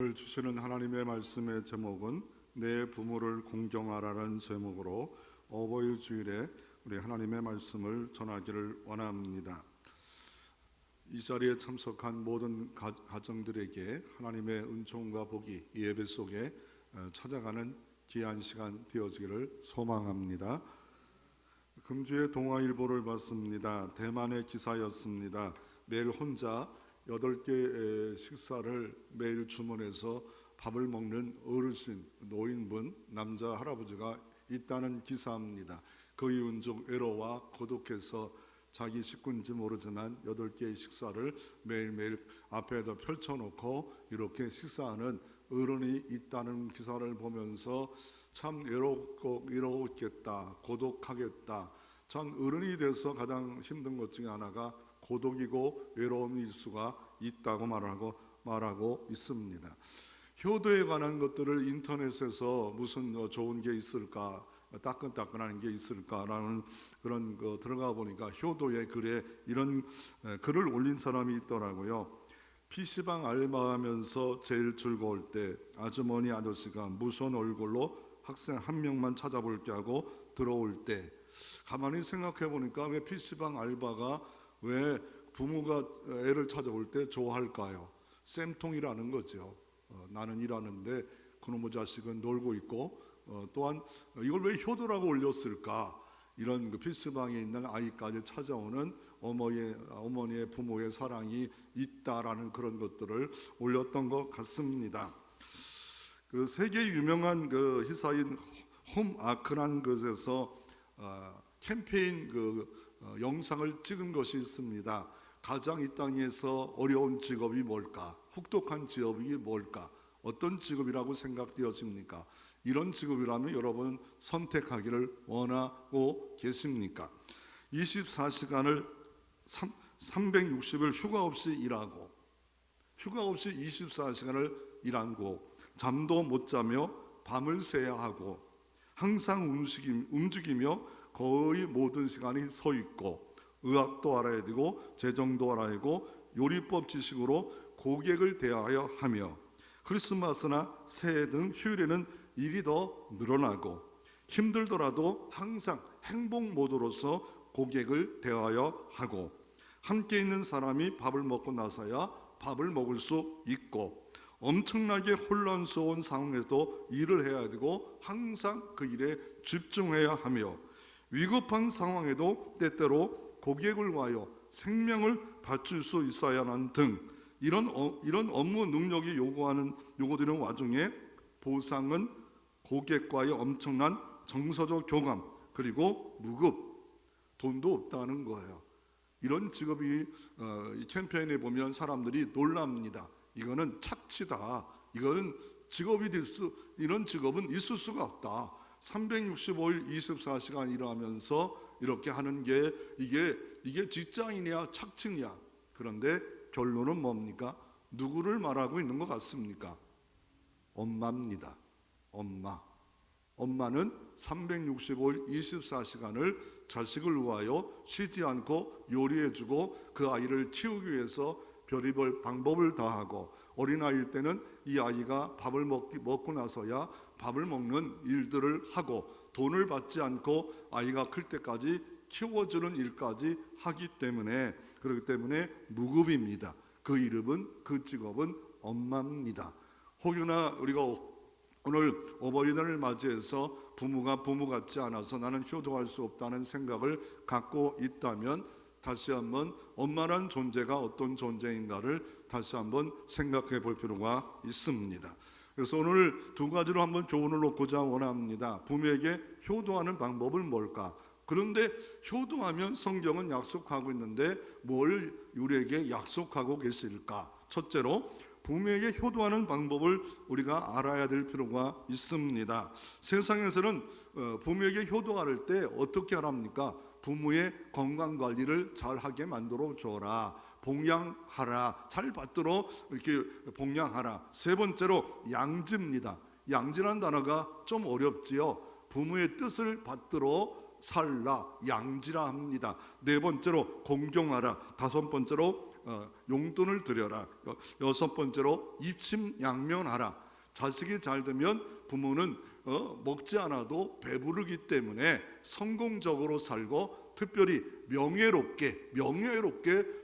오늘 주시는 하나님의 말씀의 제목은 내 부모를 공경하라는 제목으로 어버이 주일에 우리 하나님의 말씀을 전하기를 원합니다. 이 자리에 참석한 모든 가정들에게 하나님의 은총과 복이 이 예배 속에 찾아가는 귀한 시간 되어지기를 소망합니다. 금주에 동아일보를 봤습니다. 대만의 기사였습니다. 매일 혼자 8개 식사를 매일 주문해서 밥을 먹는 어르신, 노인분, 남자 할아버지가 있다는 기사입니다. 그 이유는 좀 외로워 고독해서 자기 식구인지 모르지만 8개의 식사를 매일매일 앞에다 펼쳐놓고 이렇게 식사하는 어른이 있다는 기사를 보면서 참 외롭겠다, 고독하겠다. 참 어른이 돼서 가장 힘든 것 중에 하나가 고독이고 외로움일 수가 있다고 말하고 있습니다. 효도에 관한 것들을 인터넷에서 무슨 좋은 게 있을까, 따끈따끈한 게 있을까라는 그런 거 들어가 보니까 효도의 글에 이런 글을 올린 사람이 있더라고요. PC방 알바하면서 제일 즐거울 때 아주머니 아저씨가 무서운 얼굴로 학생 한 명만 찾아볼게 하고 들어올 때, 가만히 생각해 보니까 왜 PC방 알바가 왜 부모가 애를 찾아올 때 좋아할까요? 쌤통이라는 거죠. 나는 일하는데 그놈의 자식은 놀고 있고, 또한 이걸 왜 효도라고 올렸을까? 이런 그 PC방에 있는 아이까지 찾아오는 어머니의 부모의 사랑이 있다라는 그런 것들을 올렸던 것 같습니다. 그 세계 유명한 그 희사인 홈아크라는 것에서 캠페인 영상을 찍은 것이 있습니다. 가장 이 땅에서 어려운 직업이 뭘까? 혹독한 직업이 뭘까? 어떤 직업이라고 생각되어집니까? 이런 직업이라면 여러분 선택하기를 원하고 계십니까? 24시간을 360일 휴가 없이 일하고, 휴가 없이 24시간을 일하고, 잠도 못 자며 밤을 새야 하고, 항상 움직이며 거의 모든 시간이 서 있고, 의학도 알아야 되고 재정도 알아야 되고 요리법 지식으로 고객을 대하여 하며, 크리스마스나 새해 등 휴일에는 일이 더 늘어나고, 힘들더라도 항상 행복 모드로서 고객을 대하여 하고, 함께 있는 사람이 밥을 먹고 나서야 밥을 먹을 수 있고, 엄청나게 혼란스러운 상황에도 일을 해야 되고 항상 그 일에 집중해야 하며, 위급한 상황에도 때때로 고객을 위하여 생명을 바칠 수 있어야 하는 등 이런 업무 능력이 요구되는 와중에 보상은 고객과의 엄청난 정서적 교감, 그리고 무급, 돈도 없다는 거예요. 이런 직업이 캠페인에 보면 사람들이 놀랍니다. 이거는 착취다. 이거는 이런 직업은 있을 수가 없다. 365일 24시간 일하면서 이렇게 하는 게 이게 직장이냐 착취냐. 그런데 결론은 뭡니까? 누구를 말하고 있는 것 같습니까? 엄마입니다. 엄마는 365일 24시간을 자식을 위하여 쉬지 않고 요리해주고 그 아이를 키우기 위해서 별의별 방법을 다하고, 어린아이일 때는 이 아이가 밥을 먹고 나서야 밥을 먹는 일들을 하고, 돈을 받지 않고 아이가 클 때까지 키워주는 일까지 하기 때문에, 그렇기 때문에 무급입니다. 그 직업은 엄마입니다. 혹여나 우리가 오늘 어버이날을 맞이해서 부모가 부모 같지 않아서 나는 효도할 수 없다는 생각을 갖고 있다면, 다시 한번 엄마란 존재가 어떤 존재인가를 다시 한번 생각해 볼 필요가 있습니다. 그래서 오늘 두 가지로 한번 교훈을 놓고자 원합니다. 부모에게 효도하는 방법은 뭘까? 그런데 효도하면 성경은 약속하고 있는데 뭘 우리에게 약속하고 계실까? 첫째로 부모에게 효도하는 방법을 우리가 알아야 될 필요가 있습니다. 세상에서는 부모에게 효도할 때 어떻게 하랍니까? 부모의 건강관리를 잘하게 만들어 줘라, 봉양하라, 잘 받도록 이렇게 봉양하라. 세 번째로 양지입니다. 양지라는 단어가 좀 어렵지요. 부모의 뜻을 받들어 살라, 양지라 합니다. 네 번째로 공경하라. 다섯 번째로 용돈을 드려라. 여섯 번째로 입심양면하라. 자식이 잘 되면 부모는 먹지 않아도 배부르기 때문에 성공적으로 살고 특별히 명예롭게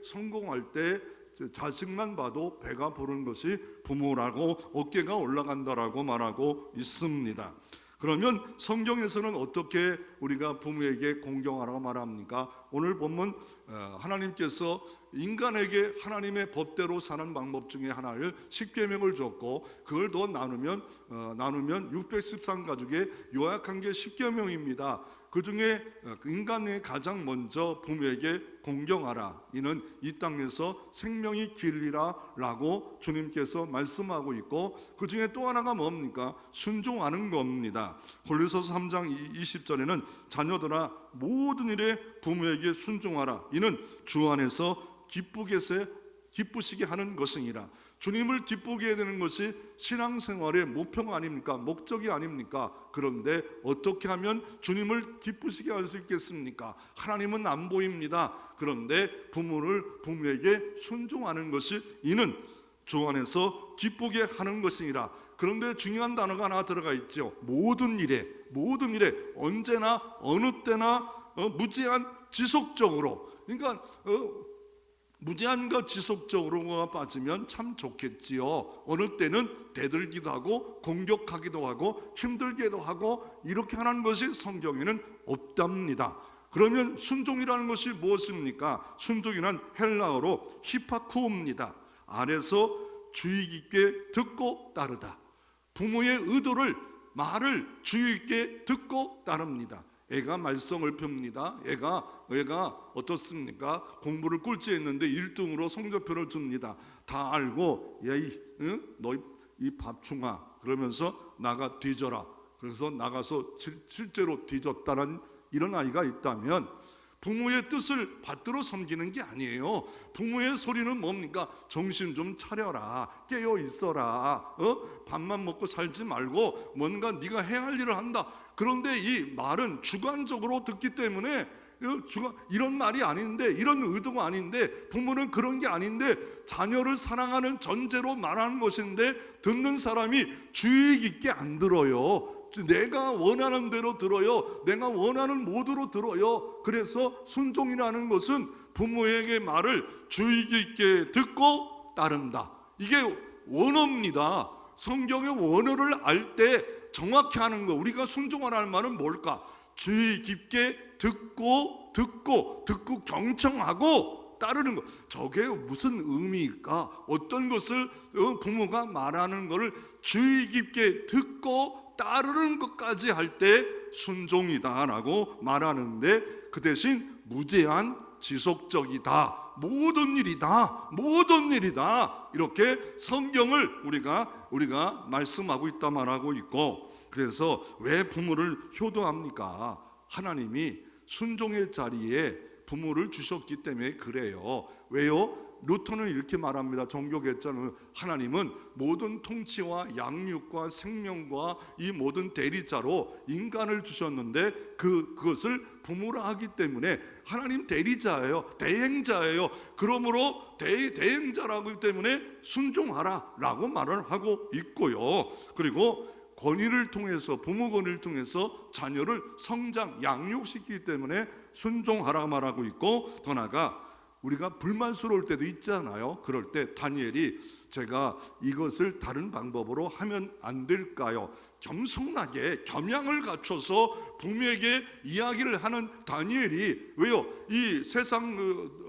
성공할 때 자식만 봐도 배가 부른 것이 부모라고 어깨가 올라간다라고 말하고 있습니다. 그러면 성경에서는 어떻게 우리가 부모에게 공경하라고 말합니까? 오늘 본문 하나님께서 인간에게 하나님의 법대로 사는 방법 중에 하나를 십계명을 줬고 그걸 더 나누면 613가족에 요약한 게 십계명입니다. 그 중에 인간의 가장 먼저 부모에게 공경하라. 이는 이 땅에서 생명이 길리라 라고 주님께서 말씀하고 있고 그 중에 또 하나가 뭡니까? 순종하는 겁니다. 골로새서 3장 20절에는 자녀들아 모든 일에 부모에게 순종하라. 이는 주 안에서 기쁘시게 하는 것이니라. 주님을 기쁘게 해야 되는 것이 신앙생활의 목표가 아닙니까? 목적이 아닙니까? 그런데 어떻게 하면 주님을 기쁘시게 할 수 있겠습니까? 하나님은 안 보입니다. 그런데 부모에게 순종하는 것이 이는 주 안에서 기쁘게 하는 것이니라. 그런데 중요한 단어가 하나 들어가 있죠. 모든 일에 언제나 어느 때나 무제한 지속적으로. 그러니까 무제한과 지속적으로가 빠지면 참 좋겠지요. 어느 때는 대들기도 하고 공격하기도 하고 힘들게도 하고 이렇게 하는 것이 성경에는 없답니다. 그러면 순종이라는 것이 무엇입니까? 순종이란 헬라어로 히파쿠입니다. 안에서 주의 깊게 듣고 따르다. 부모의 말을 주의 깊게 듣고 따릅니다. 애가 말썽을 핍니다. 애가 어떻습니까? 공부를 꼴찌했는데 1등으로 성적표를 줍니다. 다 알고 너 이 밥충아 그러면서 나가 뒤져라. 그래서 나가서 실제로 뒤졌다는 이런 아이가 있다면 부모의 뜻을 받들어 섬기는 게 아니에요. 부모의 소리는 뭡니까? 정신 좀 차려라. 깨어 있어라. 밥만 먹고 살지 말고 뭔가 네가 해야 할 일을 한다. 그런데 이 말은 주관적으로 듣기 때문에 이런 말이 아닌데, 이런 의도가 아닌데, 부모는 그런 게 아닌데 자녀를 사랑하는 전제로 말하는 것인데 듣는 사람이 주의 깊게 안 들어요. 내가 원하는 대로 들어요. 내가 원하는 모드로 들어요. 그래서 순종이라는 것은 부모에게 말을 주의 깊게 듣고 따른다. 이게 원어입니다. 성경의 원어를 알 때 정확히 하는 거. 우리가 순종하라는 말은 뭘까? 주의 깊게 듣고 경청하고 따르는 것. 저게 무슨 의미일까? 어떤 것을 부모가 말하는 것을 주의 깊게 듣고 따르는 것까지 할 때 순종이다라고 말하는데, 그 대신 무제한 지속적이다. 모든 일이다. 이렇게 성경을 우리가 말씀하고 있다 말하고 있고, 그래서 왜 부모를 효도합니까? 하나님이 순종의 자리에 부모를 주셨기 때문에 그래요. 왜요? 루터는 이렇게 말합니다. 종교개혁자는 하나님은 모든 통치와 양육과 생명과 이 모든 대리자로 인간을 주셨는데 그것을 부모라 하기 때문에 하나님 대리자예요. 대행자예요. 그러므로 대행자라고 하기 때문에 순종하라 라고 말을 하고 있고요. 그리고 권위를 통해서, 부모 권위를 통해서 자녀를 성장, 양육시키기 때문에 순종하라 말하고 있고, 더 나아가 우리가 불만스러울 때도 있잖아요. 그럴 때 다니엘이 제가 이것을 다른 방법으로 하면 안 될까요? 겸손하게 겸양을 갖춰서 부모에게 이야기를 하는 다니엘이, 왜요? 이 세상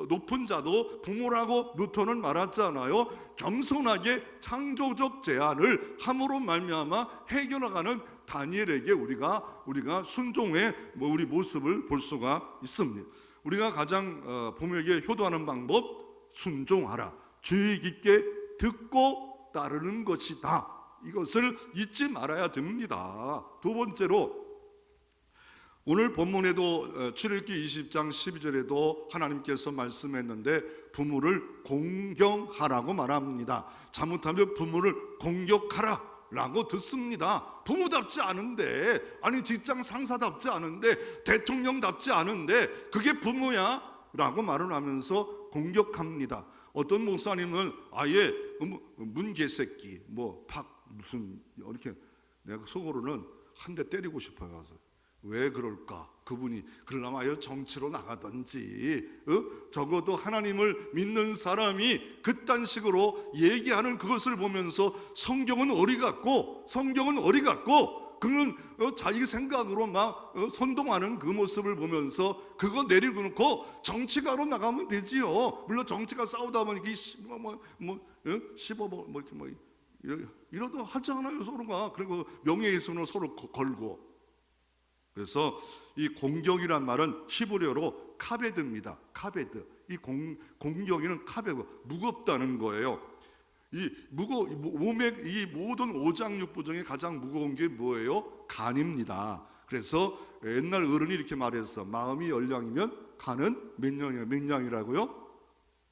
높은 자도 부모라고 루터는 말했잖아요. 겸손하게 창조적 제안을 함으로 말미암아 해결하가는 다니엘에게 우리가 순종의 우리 모습을 볼 수가 있습니다. 우리가 가장 부모에게 효도하는 방법, 순종하라. 주의 깊게 듣고 따르는 것이다. 이것을 잊지 말아야 됩니다. 두 번째로, 오늘 본문에도 출애굽기 20장 12절에도 하나님께서 말씀했는데 부모를 공경하라고 말합니다. 잘못하면 부모를 공격하라 라고 듣습니다. 부모답지 않은데, 아니 직장 상사답지 않은데, 대통령답지 않은데 그게 부모야? 라고 말을 하면서 공격합니다. 어떤 목사님은 아예 문개새끼 무슨 이렇게 내가 속으로는 한 대 때리고 싶어요. 왜 그럴까? 그분이 그러나마요 정치로 나가든지 적어도 하나님을 믿는 사람이 그딴 식으로 얘기하는 그것을 보면서 성경은 어리 같고 그는 자기 생각으로 막 선동하는 그 모습을 보면서 그거 내리고 놓고 정치가로 나가면 되지요. 물론 정치가 싸우다 보니 이러도 하지 않아요 서로가. 그리고 명예훼손을 서로 걸고. 그래서 이 공경이란 말은 히브리어로 카베드입니다. 카베드. 이 공경이는 카베드, 무겁다는 거예요. 몸의 이 모든 오장육부 중에 가장 무거운 게 뭐예요? 간입니다. 그래서 옛날 어른이 이렇게 말했어. 마음이 10냥이면 간은 몇 냥이라고요?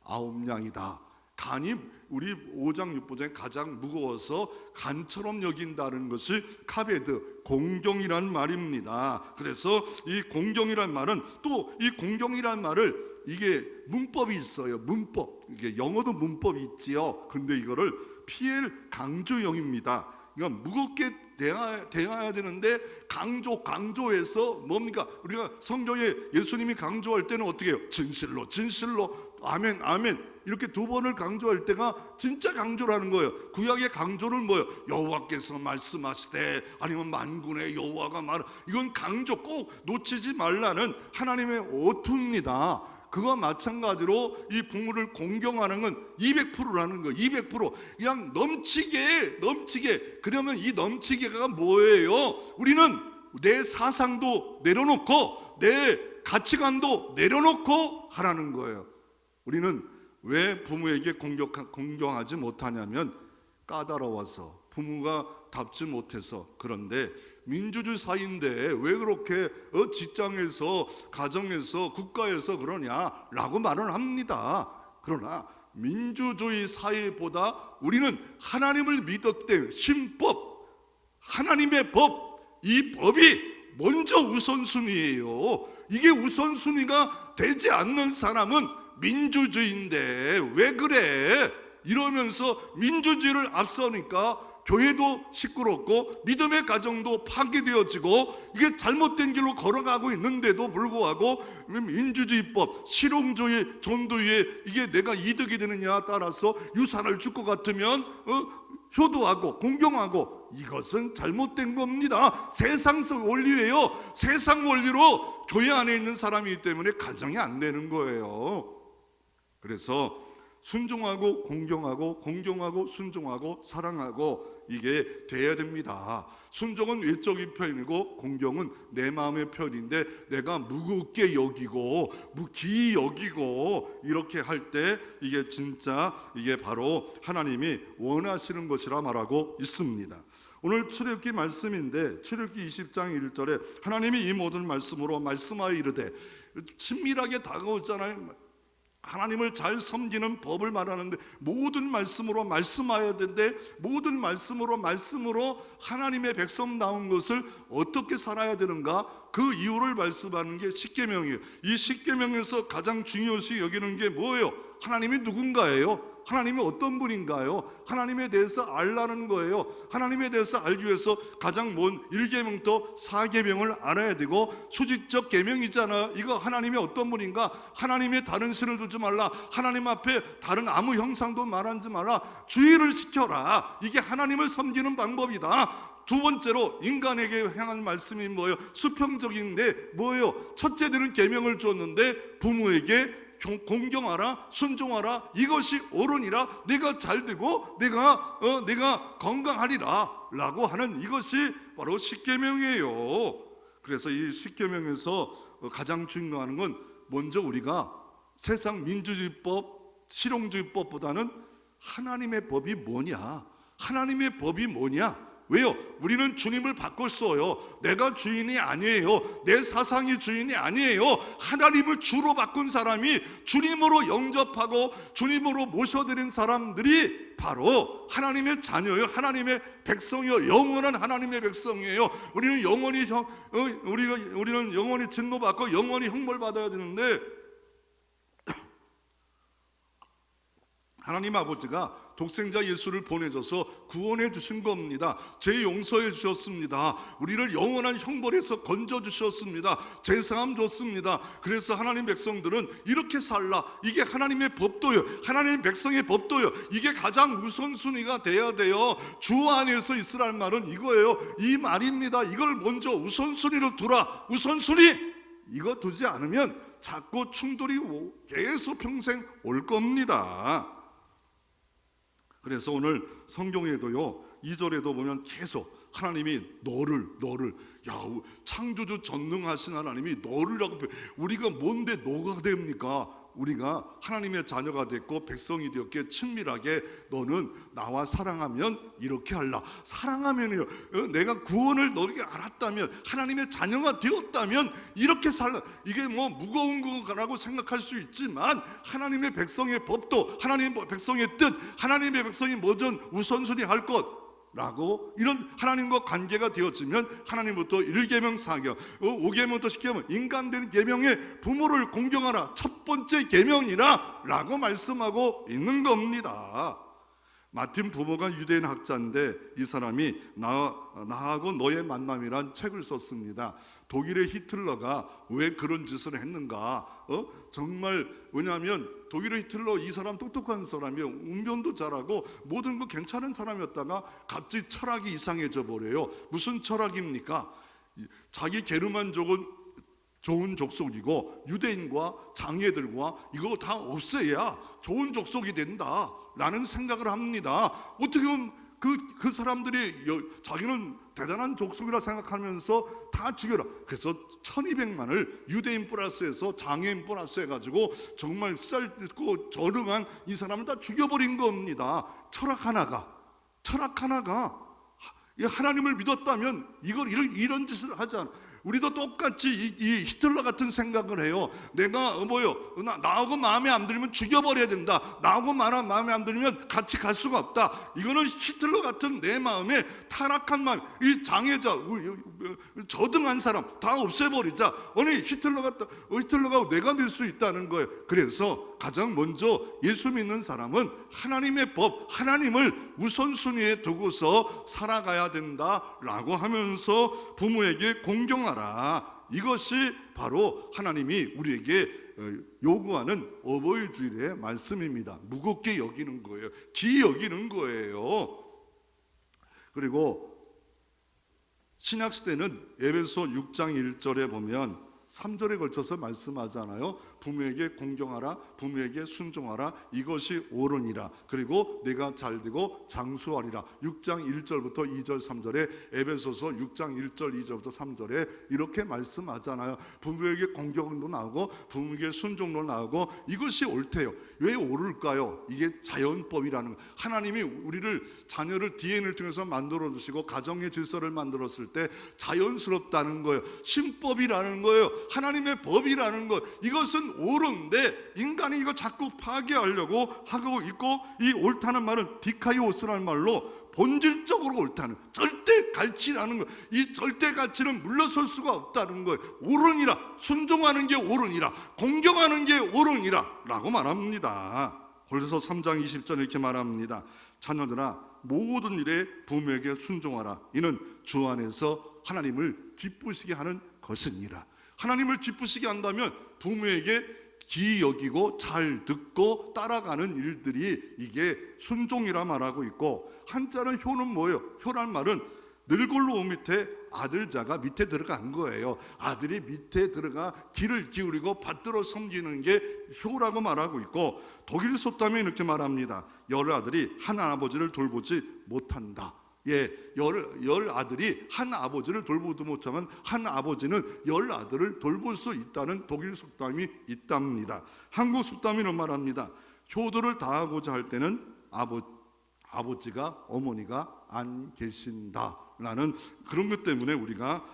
9냥이다. 간이 우리 오장육부 중에 가장 무거워서 간처럼 여긴다는 것이 카베드, 공경이란 말입니다. 그래서 이 공경이란 말은 또 이 공경이란 말을 이게 문법이 있어요. 문법. 이게 영어도 문법이 있지요. 근데 이거를 PL 강조형입니다. 그러니까 무겁게 대해야 되는데 강조해서 뭡니까? 우리가 성경에 예수님이 강조할 때는 어떻게 해요? 진실로 아멘 이렇게 2번을 강조할 때가 진짜 강조라는 거예요. 구약의 강조는 뭐예요? 여호와께서 말씀하시되 아니면 만군의 여호와가 이건 강조 꼭 놓치지 말라는 하나님의 어투입니다. 그와 마찬가지로 이 부모를 공경하는 건 200%라는 거예요. 200% 그냥 넘치게. 그러면 이 넘치게가 뭐예요? 우리는 내 사상도 내려놓고 내 가치관도 내려놓고 하라는 거예요. 우리는 왜 부모에게 공경하지 못하냐면 까다로워서, 부모가 답지 못해서. 그런데 민주주의 사회인데 왜 그렇게 직장에서, 가정에서, 국가에서 그러냐라고 말을 합니다. 그러나 민주주의 사회보다 우리는 하나님을 믿었대. 신법, 하나님의 법, 이 법이 먼저 우선순위예요. 이게 우선순위가 되지 않는 사람은 민주주의인데 왜 그래? 이러면서 민주주의를 앞서니까 교회도 시끄럽고 믿음의 가정도 파괴되어지고 이게 잘못된 길로 걸어가고 있는데도 불구하고 민주주의법, 실용주의, 전도주의 이게 내가 이득이 되느냐에 따라서 유산을 줄 것 같으면 효도하고 공경하고 이것은 잘못된 겁니다. 세상적 원리예요. 세상 원리로 교회 안에 있는 사람이기 때문에 가정이 안 되는 거예요. 그래서 순종하고 공경하고 순종하고 사랑하고 이게 돼야 됩니다. 순종은 외적인 표현이고 공경은 내 마음의 표현인데 내가 무겁게 여기고 기이 여기고 이렇게 할 때 이게 진짜 이게 바로 하나님이 원하시는 것이라 말하고 있습니다. 오늘 출애굽기 말씀인데 출애굽기 20장 1절에 하나님이 이 모든 말씀으로 말씀하여 이르되, 친밀하게 다가오잖아요. 하나님을 잘 섬기는 법을 말하는데 모든 말씀으로 말씀하여야 되는데 모든 말씀으로 하나님의 백성다운 것을 어떻게 살아야 되는가, 그 이유를 말씀하는 게 십계명이에요. 이 십계명에서 가장 중요시 여기는 게 뭐예요? 하나님이 누군가예요? 하나님이 어떤 분인가요? 하나님에 대해서 알라는 거예요. 하나님에 대해서 알기 위해서 가장 먼 1계명부터 4계명을 알아야 되고, 수직적 계명이잖아요. 이거 하나님이 어떤 분인가? 하나님의 다른 신을 두지 말라. 하나님 앞에 다른 아무 형상도 말하지 말라. 주의를 시켜라. 이게 하나님을 섬기는 방법이다. 두 번째로 인간에게 향한 말씀이 뭐예요? 수평적인데 뭐예요? 첫째들은 계명을 줬는데 부모에게 공경하라, 순종하라, 이것이 옳으니라, 내가 잘되고 내가 건강하리라 라고 하는 이것이 바로 십계명이에요. 그래서 이 십계명에서 가장 중요한 건 먼저 우리가 세상 민주주의법, 실용주의법보다는 하나님의 법이 뭐냐, 하나님의 법이 뭐냐. 왜요? 우리는 주님을 바꿨어요. 내가 주인이 아니에요. 내 사상이 주인이 아니에요. 하나님을 주로 바꾼 사람이, 주님으로 영접하고 주님으로 모셔드린 사람들이 바로 하나님의 자녀예요. 하나님의 백성이요. 영원한 하나님의 백성이에요. 우리는 영원히 진노받고 영원히 형벌 받아야 되는데 하나님 아버지가 독생자 예수를 보내줘서 구원해 주신 겁니다. 죄 용서해 주셨습니다. 우리를 영원한 형벌에서 건져 주셨습니다. 죄사함 줬습니다. 그래서 하나님 백성들은 이렇게 살라, 이게 하나님의 법도요, 하나님 백성의 법도요, 이게 가장 우선순위가 돼야 돼요. 주 안에서 있으란 말은 이거예요. 이 말입니다. 이걸 먼저 우선순위로 두라. 우선순위 이거 두지 않으면 자꾸 충돌이 계속 평생 올 겁니다. 그래서 오늘 성경에도요 2절에도 보면 계속 하나님이 너를 창조주 전능하신 하나님이 너를라고, 우리가 뭔데 너가 됩니까? 우리가 하나님의 자녀가 됐고 백성이 되었기에 친밀하게 너는 나와 사랑하면 이렇게 할라. 사랑하면요, 내가 구원을 너에게 알았다면, 하나님의 자녀가 되었다면 이렇게 살라. 이게 뭐 무거운 거라고 생각할 수 있지만 하나님의 백성의 법도, 하나님의 백성의 뜻, 하나님의 백성이 뭐든 우선순위 할 것 라고, 이런 하나님과 관계가 되어지면 하나님부터 1계명 4계명 5계명부터 10계명 인간된 계명의 부모를 공경하라, 첫 번째 계명이라 라고 말씀하고 있는 겁니다. 마틴 부모가 유대인 학자인데 이 사람이 나하고 너의 만남이란 책을 썼습니다. 독일의 히틀러가 왜 그런 짓을 했는가? 정말, 왜냐하면 독일의 히틀러, 이 사람 똑똑한 사람이에요. 운전도 잘하고 모든 거 괜찮은 사람이었다가 갑자기 철학이 이상해져 버려요. 무슨 철학입니까? 자기 게르만족은 좋은 족속이고 유대인과 장애들과 이거 다 없애야 좋은 족속이 된다 라는 생각을 합니다. 어떻게 보면 그 사람들이 자기는 대단한 족속이라 생각하면서 다 죽여라. 그래서 1200만을 유대인 플러스해서 장애인 플러스 해가지고 정말 쌀고 저릉한 이 사람을 다 죽여버린 겁니다. 철학 하나가 하나님을 믿었다면 이런 짓을 하지 않아. 우리도 똑같이 이 히틀러 같은 생각을 해요. 내가 나하고 마음에 안 들면 죽여버려야 된다. 나하고 마음에 안 들면 같이 갈 수가 없다. 이거는 히틀러 같은 내 마음에 타락한 마음, 이 장애자, 저등한 사람 다 없애버리자. 아니 히틀러가 내가 될 수 있다는 거예요. 그래서 가장 먼저 예수 믿는 사람은 하나님의 법, 하나님을 우선순위에 두고서 살아가야 된다라고 하면서 부모에게 공경하라. 이것이 바로 하나님이 우리에게 요구하는 어버이 주일의 말씀입니다. 무겁게 여기는 거예요. 귀히 여기는 거예요. 그리고 신약시대는 에베소 6장 1절에 보면 3절에 걸쳐서 말씀하잖아요. 부모에게 공경하라, 부모에게 순종하라, 이것이 옳으니라. 그리고 내가 잘되고 장수하리라. 6장 1절부터 2절 3절에, 에베소서 6장 1절 2절부터 3절에 이렇게 말씀하잖아요. 부모에게 공경도 나오고 부모에게 순종도 나오고 이것이 옳대요. 왜 옳을까요? 이게 자연법이라는 거예요. 하나님이 우리를, 자녀를 DNA를 통해서 만들어 주시고 가정의 질서를 만들었을 때 자연스럽다는 거예요. 신법이라는 거예요. 하나님의 법이라는 것, 이것은 옳은데 인간이 이거 자꾸 파괴하려고 하고 있고, 이 옳다는 말은 디카이오스라는 말로 본질적으로 옳다는, 절대 가치라는 거, 이 절대 가치는 물러설 수가 없다는 거예요. 옳으니라, 순종하는 게 옳으니라, 공경하는 게 옳으니라 라고 말합니다. 그래서 3장 20절 이렇게 말합니다. 자녀들아, 모든 일에 부모에게 순종하라. 이는 주 안에서 하나님을 기쁘시게 하는 것이니라. 하나님을 기쁘시게 한다면 부모에게 귀히 여기고 잘 듣고 따라가는 일들이, 이게 순종이라 말하고 있고, 한자는 효는 뭐예요? 효란 말은 늙을로 밑에 아들자가 밑에 들어간 거예요. 아들이 밑에 들어가 귀를 기울이고 받들어 섬기는 게 효라고 말하고 있고, 독일 속담에 이렇게 말합니다. 열 아들이 한 아버지를 돌보지 못한다. 열 아들이 한 아버지를 돌보도 못하면 한 아버지는 열 아들을 돌볼 수 있다는 독일 속담이 있답니다. 한국 속담이는 말합니다. 효도를 다하고자 할 때는 아버지가, 어머니가 안 계신다라는 그런 것 때문에 우리가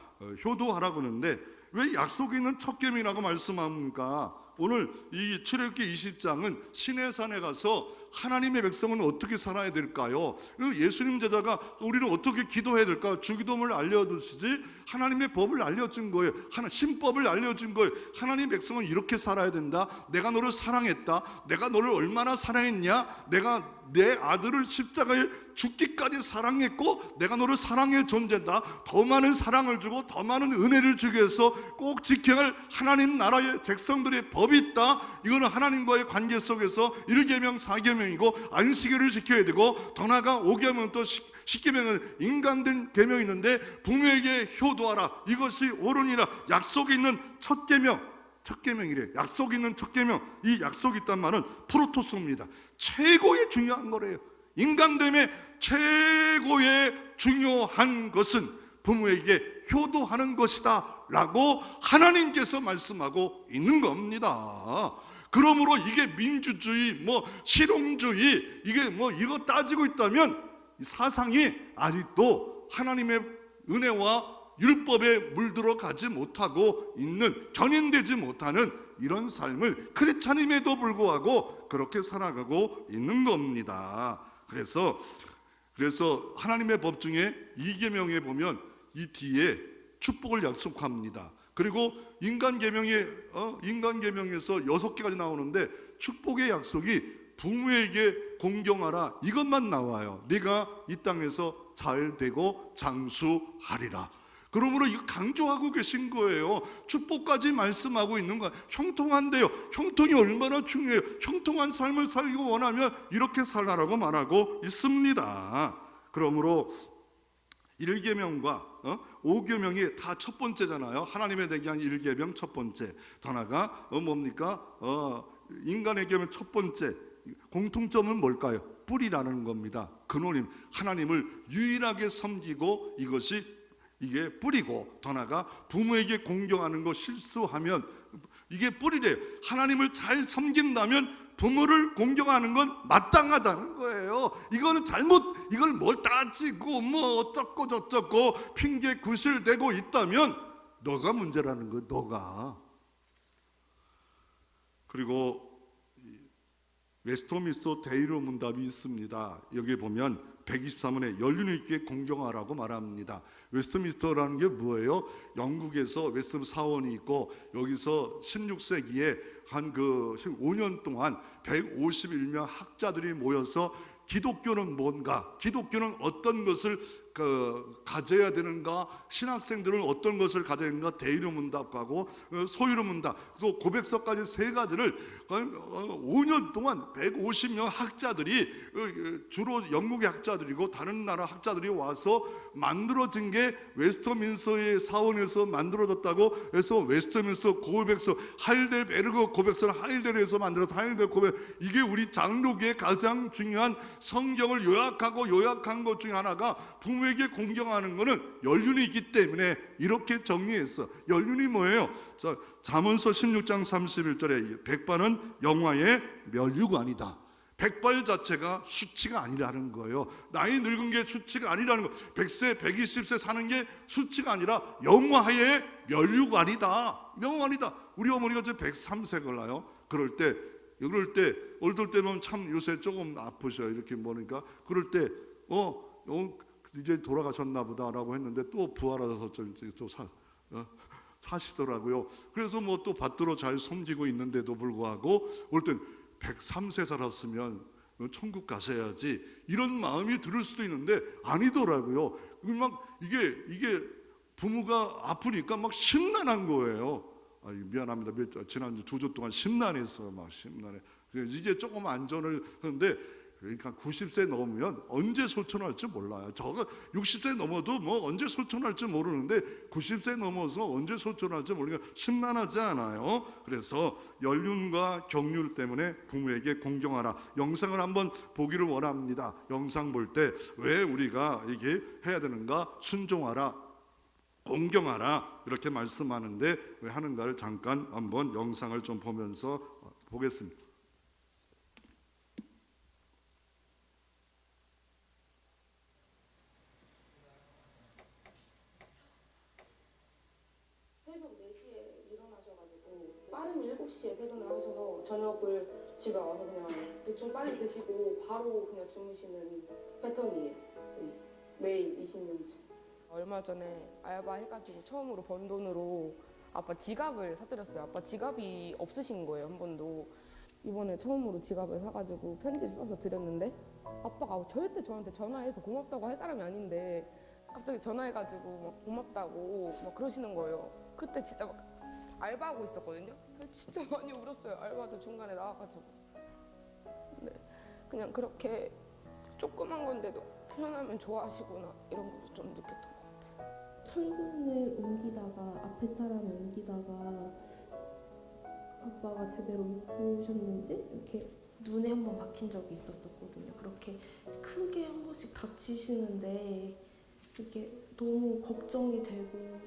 효도하라고 하는데, 왜 약속에 있는 첫 계명이라고 말씀합니까? 오늘 이 출애굽기 20장은 시내산에 가서 하나님의 백성은 어떻게 살아야 될까요? 예수님 제자가 우리는 어떻게 기도해야 될까? 주기도문을 알려주시지 하나님의 법을 알려준 거예요. 신법을 알려준 거예요. 하나님의 백성은 이렇게 살아야 된다. 내가 너를 사랑했다. 내가 너를 얼마나 사랑했냐? 내가 내 아들을 십자가에 죽기까지 사랑했고 내가 너를 사랑의 존재다. 더 많은 사랑을 주고 더 많은 은혜를 주기 위해서 꼭 지켜야 할 하나님 나라의 백성들의 법이 있다. 이거는 하나님과의 관계 속에서 1계명 4계명이고 안식일을 지켜야 되고 더 나아가 5계명 또 10계명은 인간된 계명이 있는데 부모에게 효도하라. 이것이 옳으니라. 약속이 있는 첫 계명, 첫 계명이래. 약속이 있는 첫 계명. 이 약속이 있단 말은 프로토스입니다. 최고의 중요한 거래요. 인간됨의 최고의 중요한 것은 부모에게 효도하는 것이다 라고 하나님께서 말씀하고 있는 겁니다. 그러므로 이게 민주주의, 실용주의, 이게 이거 따지고 있다면 이 사상이 아직도 하나님의 은혜와 율법에 물들어 가지 못하고 있는, 견인되지 못하는 이런 삶을 크리스찬임에도 불구하고 그렇게 살아가고 있는 겁니다. 그래서 하나님의 법 중에 2계명에 보면 이 뒤에 축복을 약속합니다. 그리고 인간계명에서 6개까지 나오는데 축복의 약속이 부모에게 공경하라 이것만 나와요. 네가 이 땅에서 잘 되고 장수하리라. 그러므로 이거 강조하고 계신 거예요. 축복까지 말씀하고 있는 거야. 형통한데요. 형통이 얼마나 중요해요. 형통한 삶을 살기를 원하면 이렇게 살라라고 말하고 있습니다. 그러므로 1계명과 5계명이 다 첫 번째잖아요. 하나님에 대한 1계명 첫 번째. 더 나아가 뭡니까? 인간의 계명 첫 번째. 공통점은 뭘까요? 뿌리라는 겁니다. 근원임 하나님을 유일하게 섬기고 이게 뿌리고, 더 나아가 부모에게 공경하는 거 실수하면 이게 뿌리래요. 하나님을 잘 섬긴다면 부모를 공경하는 건 마땅하다는 거예요. 이거는 이걸 뭘 따지고 어쩌고 저쩌고 핑계 구실대고 있다면 너가 문제라는 거예요. 너가. 그리고 웨스트민스터 대의로 문답이 있습니다. 여기 보면 123원에 연륜 있게 공경하라고 말합니다. 웨스트민스터라는 게 뭐예요? 영국에서 웨스트민스터 사원이 있고 여기서 16세기에 한 5년 동안 151명 학자들이 모여서 기독교는 뭔가, 기독교는 어떤 것을 가져야 되는가, 신학생들은 어떤 것을 가져야 되는가, 대의로 문답하고 소유로 문답, 또 고백서까지 3가지를 5년 동안 150명 학자들이, 주로 영국의 학자들이고 다른 나라 학자들이 와서 만들어진 게 웨스트민스터의 사원에서 만들어졌다고 해서 웨스트민스터 고백서, 하일델베르그 고백서는 하일델에서 만들어서 하일델 고백, 이게 우리 장로교의 가장 중요한 성경을 요약한 것 중에 하나가 부모에게 공경하는 것은 연륜이 있기 때문에 이렇게 정리했어. 연륜이 뭐예요? 자, 잠언서 16장 31절에 백발은 영화의 면류관이다. 백발 자체가 수치가 아니라는 거예요. 나이 늙은 게 수치가 아니라는 거. 100세, 120세 사는 게 수치가 아니라 영화의 면류관이다. 명관이다. 우리 어머니가 이제 103세 걸라요. 그럴 때 어떨 때면 참 요새 조금 아프셔요. 이렇게 보니까 그럴 때 이제 돌아가셨나 보다라고 했는데 또 부활하셔서 또 사시더라고요. 그래서 또 받들어 잘 섬기고 있는데도 불구하고 올 땐 103세 살았으면 천국 가셔야지 이런 마음이 들을 수도 있는데 아니더라고요. 막 이게 부모가 아프니까 막 심란한 거예요. 미안합니다. 지난주 2주 동안 심란했어요. 막 심란해. 이제 조금 안전을 하는데, 그러니까 90세 넘으면 언제 소천할지 몰라요. 저가 60세 넘어도 언제 소천할지 모르는데 90세 넘어서 언제 소천할지 모르니까 심란하지 않아요. 그래서 연륜과 경륜 때문에 부모에게 공경하라. 영상을 한번 보기를 원합니다. 영상 볼 때 왜 우리가 이게 해야 되는가? 순종하라, 공경하라 이렇게 말씀하는데 왜 하는가를 잠깐 한번 영상을 좀 보면서 보겠습니다. 새벽 4시에 일어나셔가지고 빠른 7시에 퇴근을 하셔서 저녁을 집에 와서 그냥 대충 빨리 드시고 바로 그냥 주무시는 패턴이에요. 거의 매일 20년째. 얼마 전에 알바 해가지고 처음으로 번 돈으로 아빠 지갑을 사드렸어요. 아빠 지갑이 없으신 거예요, 한 번도. 이번에 처음으로 지갑을 사가지고 편지를 써서 드렸는데 아빠가 절대 저한테 전화해서 고맙다고 할 사람이 아닌데 갑자기 전화해가지고 막 고맙다고 막 그러시는 거예요. 그때 진짜 막 알바하고 있었거든요. 진짜 많이 울었어요. 알바도 중간에 나와가지고. 근데 그냥 그렇게 조그만 건데도 표현하면 좋아하시구나 이런 것도 좀 느꼈던 것 같아요. 철근을 옮기다가 앞에 사람을 옮기다가 아빠가 제대로 못 보셨는지 이렇게 눈에 한 번 박힌 적이 있었거든요. 그렇게 크게 한 번씩 다치시는데 이게 너무 걱정이 되고 막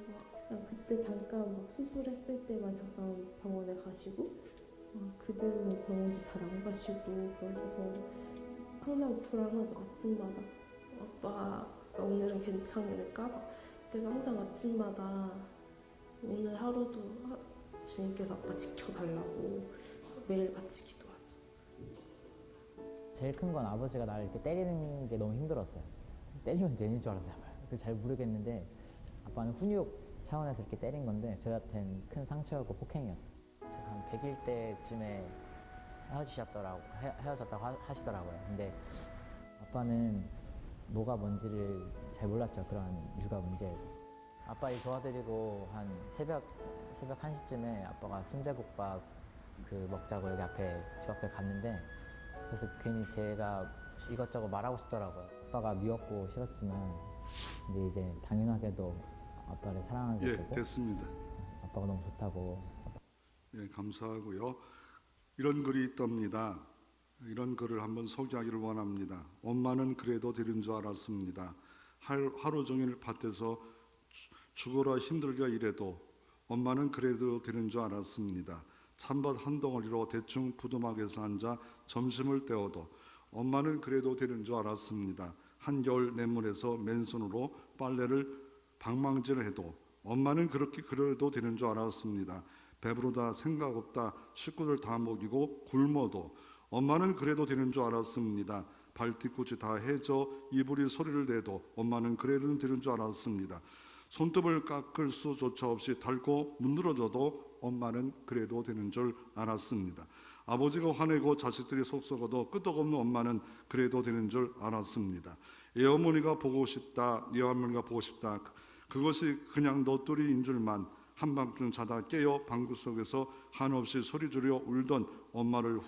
그냥 그때 잠깐 막 수술했을 때만 잠깐 병원에 가시고 그 뒤로는 병원도 잘 안 가시고 그러셔서 항상 불안하죠. 아침마다 아빠가 오늘은 괜찮을까? 그래서 항상 아침마다 오늘 하루도 주님께서 아빠 지켜달라고 매일 같이 기도하죠. 제일 큰 건 아버지가 나를 이렇게 때리는 게 너무 힘들었어요. 때리면 되는 줄 알았나 봐요. 잘 모르겠는데 아빠는 훈육 차원에서 이렇게 때린 건데 저한테는 큰 상처였고 폭행이었어요. 제가 한 100일 때쯤에 헤어졌다고 하시더라고요. 근데 아빠는 뭐가 뭔지를 잘 몰랐죠. 그런 육아 문제에서. 아빠 일 도와드리고 한 새벽 1시쯤에 아빠가 순대국밥 먹자고 여기 집 앞에 갔는데 그래서 괜히 제가 이것저것 말하고 싶더라고요. 아빠가 미웠고 싫었지만 근데 이제 당연하게도 아빠를 사랑하게 되고 됐습니다. 아빠가 너무 좋다고. 감사하고요. 이런 글이 있답니다. 이런 글을 한번 소개하기를 원합니다. 엄마는 그래도 되는 줄 알았습니다. 하루 종일 밭에서 죽어라 힘들게 일해도 엄마는 그래도 되는 줄 알았습니다. 찬밥 한 덩어리로 대충 부두막에서 앉아 점심을 때워도 엄마는 그래도 되는 줄 알았습니다. 한겨울 냇물에서 맨손으로 빨래를 방망질을 해도 엄마는 그래도 되는 줄 알았습니다. 배부르다 생각 없다 식구들 다 먹이고 굶어도 엄마는 그래도 되는 줄 알았습니다. 발 뒤꿈치 다 해져 이불이 소리를 내도 엄마는 그래도 되는 줄 알았습니다. 손톱을 깎을 수조차 없이 닳고 문드러져도 엄마는 그래도 되는 줄 알았습니다. 아버지가 화내고 자식들이 속썩어도 끄떡없는 엄마는 그래도 되는 줄 알았습니다. 애 어머니가 보고 싶다, 네 어머니가 보고 싶다. 그것이 그냥 너뚜리인 줄만 한밤중 자다 깨어 방구 속에서 한없이 소리 지르어 울던 엄마를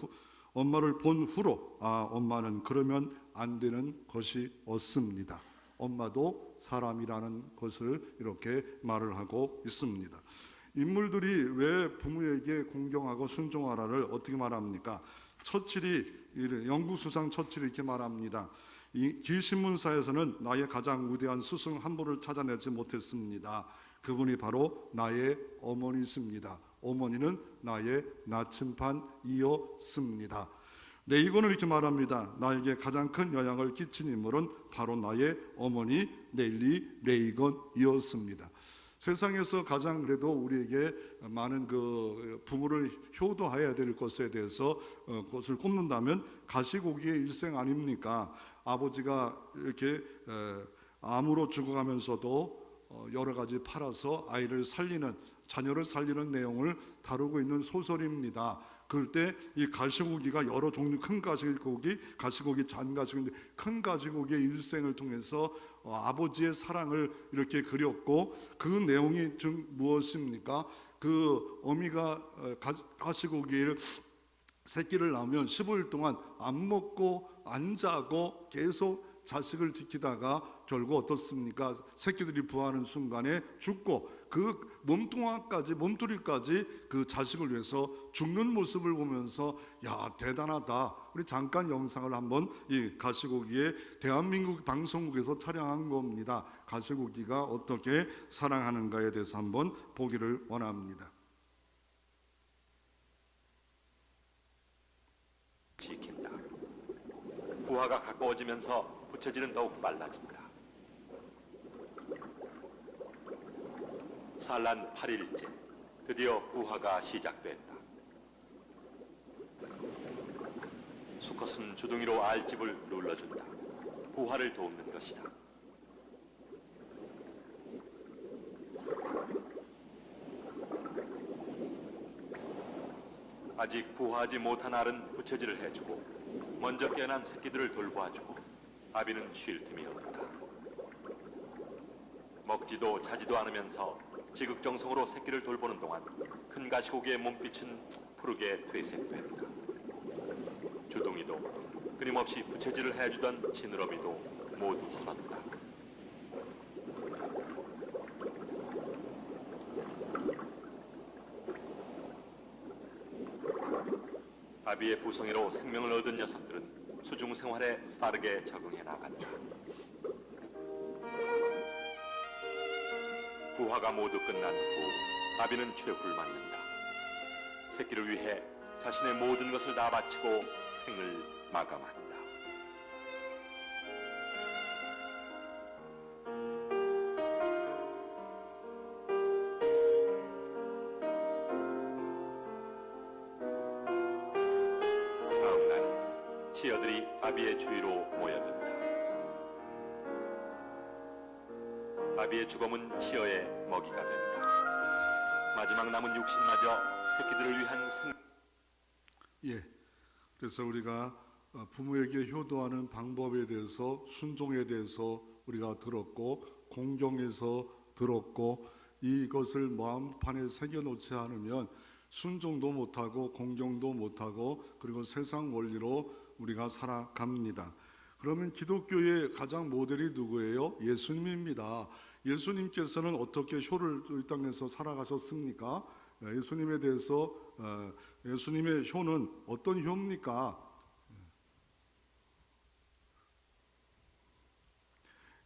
본 후로 엄마는 그러면 안 되는 것이 없습니다. 엄마도 사람이라는 것을 이렇게 말을 하고 있습니다. 인물들이 왜 부모에게 공경하고 순종하라를 어떻게 말합니까? 영국 수상 처칠이 이렇게 말합니다. 이 기신문사에서는 나의 가장 위대한 스승 한 분을 찾아내지 못했습니다. 그분이 바로 나의 어머니십니다. 어머니는 나의 나침반이었습니다. 레이건은 이렇게 말합니다. 나에게 가장 큰 영향을 끼친 인물은 바로 나의 어머니 넬리 레이건이었습니다. 세상에서 가장 그래도 우리에게 많은 부모를 효도해야 될 것에 대해서 것을 꼽는다면 가시고기의 일생 아닙니까? 아버지가 이렇게 암으로 죽어가면서도 여러 가지 팔아서 자녀를 살리는 내용을 다루고 있는 소설입니다. 그럴 때 이 가시고기가 여러 종류 큰 가시고기, 잔 가시고기, 큰 가시고기의 일생을 통해서 아버지의 사랑을 이렇게 그렸고 그 내용이 좀 무엇입니까? 그 어미가 가시고기를 새끼를 낳으면 15일 동안 안 먹고 안 자고 계속 자식을 지키다가 결국 어떻습니까? 새끼들이 부화하는 순간에 죽고 그 몸뚱이까지 그 자식을 위해서 죽는 모습을 보면서 야 대단하다. 우리 잠깐 영상을 한번 이 가시고기의 대한민국 방송국에서 촬영한 겁니다. 가시고기가 어떻게 사랑하는가에 대해서 한번 보기를 원합니다. 지킨다. 부화가 가까워지면서 부처질은 더욱 빨라진다. 산란 8일째 드디어 부화가 시작됐다. 수컷은 주둥이로 알집을 눌러준다. 부화를 돕는 것이다. 아직 부화하지 못한 알은 부채질을 해주고 먼저 깨어난 새끼들을 돌봐주고 아비는 쉴 틈이 없다. 먹지도 자지도 않으면서 지극정성으로 새끼를 돌보는 동안 큰 가시고기의 몸빛은 푸르게 되색된다. 주둥이도 끊임없이 부채질을 해주던 지느러미도 모두 hul었다. 아비의 부성애로 생명을 얻은 녀석들은 수중 생활에 빠르게 적응해 나간다. 부화가 모두 끝난 후 아비는 최후를 맞는다. 새끼를 위해 자신의 모든 것을 다 바치고 생을 마감한다. 다음 날 치어들이 아비의 주위로 모여든다. 아비의 죽음은 치어의 먹이가 된다. 마지막 남은 육신마저 새끼들을 위한 예. 그래서 우리가 부모에게 효도하는 방법에 대해서, 순종에 대해서 우리가 들었고, 공경에서 들었고, 이것을 마음판에 새겨놓지 않으면 순종도 못하고 공경도 못하고 그리고 세상 원리로 우리가 살아갑니다. 그러면 기독교의 가장 모델이 누구예요? 예수님입니다. 예수님께서는 어떻게 효를 이 땅에서 살아가셨습니까? 예수님에 대해서 예수님의 효는 어떤 효입니까?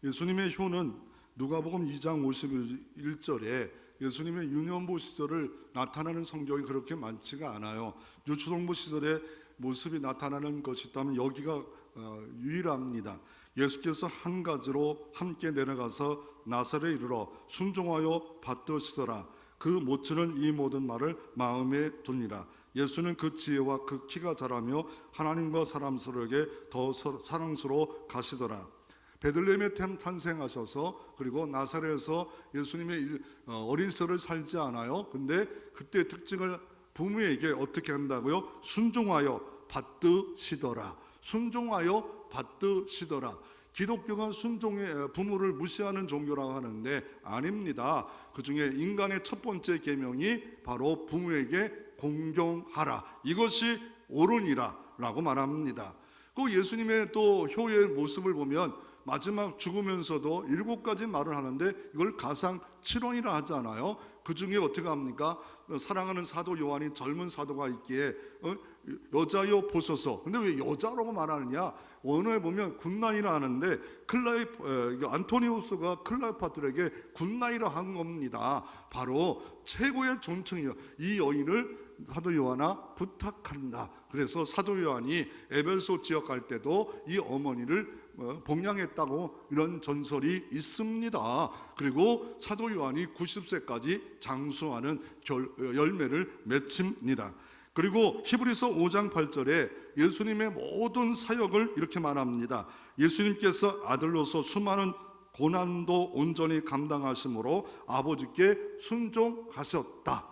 예수님의 효는 누가복음 2장 51절에 예수님의 유년보 시절을 나타나는 성경이 그렇게 많지가 않아요. 유초동부 시절의 모습이 나타나는 것이 있다면 여기가 유일합니다. 예수께서 한 가지로 함께 내려가서 나사렛에 이르러 순종하여 받드시더라. 그 모치는 이 모든 말을 마음에 두니라. 예수는 그 지혜와 그 키가 자라며 하나님과 사람들에게 더 사랑스러워 가시더라. 베들레헴에 탄생하셔서 그리고 나사렛에서 예수님의 어린 시절을 살지 않아요. 근데 그때 특징을 부모에게 어떻게 한다고요? 순종하여 받드시더라. 순종하여 받드시더라. 기독교가 순종의 부모를 무시하는 종교라고 하는데 아닙니다. 그 중에 인간의 첫 번째 계명이 바로 부모에게 공경하라. 이것이 옳으니라라고 말합니다. 그 예수님의 또 효의 모습을 보면 마지막 죽으면서도 7가지 말을 하는데 이걸 가상 7원이라 하잖아요. 그 중에 어떻게 합니까? 사랑하는 사도 요한이 젊은 사도가 있기에 여자여 보소서. 근데 왜 여자라고 말하느냐? 원어에 보면 굿나이라 하는데 안토니우스가 클레오파트라에게 굿나이라 한 겁니다. 바로 최고의 존칭이요. 이 여인을 사도 요한아 부탁한다. 그래서 사도 요한이 에베소 지역 갈 때도 이 어머니를 복양했다고 이런 전설이 있습니다. 그리고 사도 요한이 90세까지 장수하는 열매를 맺습니다. 그리고 히브리서 5장 8절에 예수님의 모든 사역을 이렇게 말합니다. 예수님께서 아들로서 수많은 고난도 온전히 감당하심으로 아버지께 순종하셨다.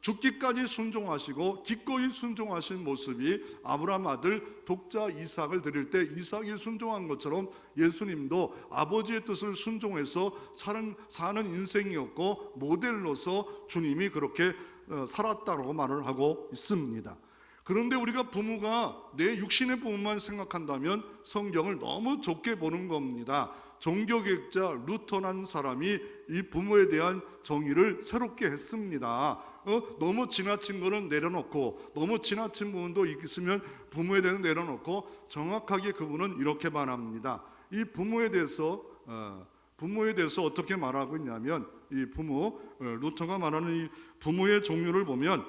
죽기까지 순종하시고 기꺼이 순종하신 모습이 아브라함 아들 독자 이삭을 드릴 때 이삭이 순종한 것처럼 예수님도 아버지의 뜻을 순종해서 사는 인생이었고 모델로서 주님이 그렇게 살았다고 말을 하고 있습니다. 그런데 우리가 부모가 내 육신의 부모만 생각한다면 성경을 너무 좁게 보는 겁니다. 종교개혁자 루터라는 사람이 이 부모에 대한 정의를 새롭게 했습니다. 너무 지나친 거는 내려놓고 너무 지나친 부분도 있으면 부모에 대해서 내려놓고 정확하게 그분은 이렇게 말합니다. 이 부모에 대해서 어떻게 말하고 있냐면 이 루터가 말하는 이 부모의 종류를 보면